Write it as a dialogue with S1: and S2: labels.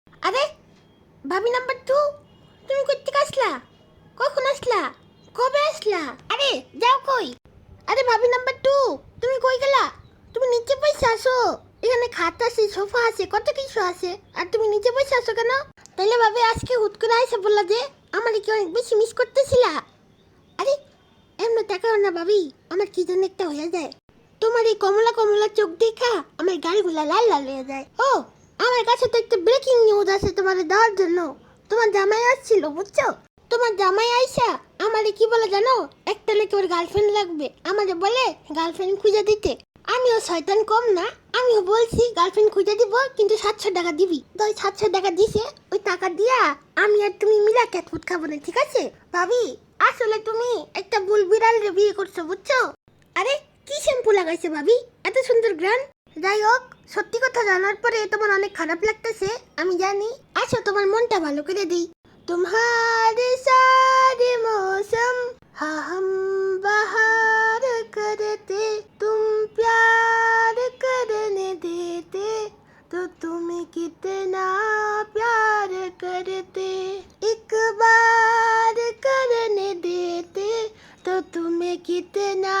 S1: আরে ভাবি নাম্বার 2, তুমি কোত্থেকে আসলা? কখন আসলা? কবে আসলা? আরে যাও কই? আরে ভাবি নাম্বার 2, তুমি কই গেলা? তুমি নিচে বসে আসো। এখানে খাট আছে, সোফা আছে, কত কিছু আছে, আর তুমি নিচে বসে আসো কেন? তাহলে ভাবি আজকে হুট করে আইসা বললা যে আমার কি অনেক বেশি মিস করতেছিলা? আরে এমন তাকাও না ভাবি, আমার কি যেন একটা হয়ে যায়। তোমার এই কমলা কমলা চোখ দেখা আমার গাড়িগুলা লাল লাল হয়ে যায়। ও, আমার কাছে তো একটা ব্রেকিং নিউজ আছে তোমার দেওয়ার জন্য। তোমার জামাই আসছিল, বুঝছো? তোমার জামাই আইসা আমারে কি বলে জানো? একটা নাকি ওর গার্লফ্রেন্ড লাগবে, আমারে বলে গার্লফ্রেন্ড খুঁজে দিতে। আমিও শয়তান কম না, আমিও বলছি গার্লফ্রেন্ড খুঁজে দিব, কিন্তু 700 টাকা দিবি। তো ওই 700 টাকা দিছে, ওই টাকা দিয়া আমি আর তুমি মিলা ক্যাট ফুড খাবো না, ঠিক আছে? ভাবি আসলে তুমি একটা বুল বিড়ালরে বিয়ে করছো, বুঝছো? আরে কি শ্যাম্পু লাগাইছে ভাবি, এত সুন্দর গ্রান। যাই হোক, সত্যি কথা জানার পরে তোমার অনেক খারাপ লাগতেছে, আমি জানি। আসো তোমার মনটা ভালো করে দিই। तुम्हारे सारे मौसम हाँ हम बहार करते, तुम प्यार करने देते तो तुम्हें कितना प्यार करते, एक बार करने देते तो तुम्हें कितना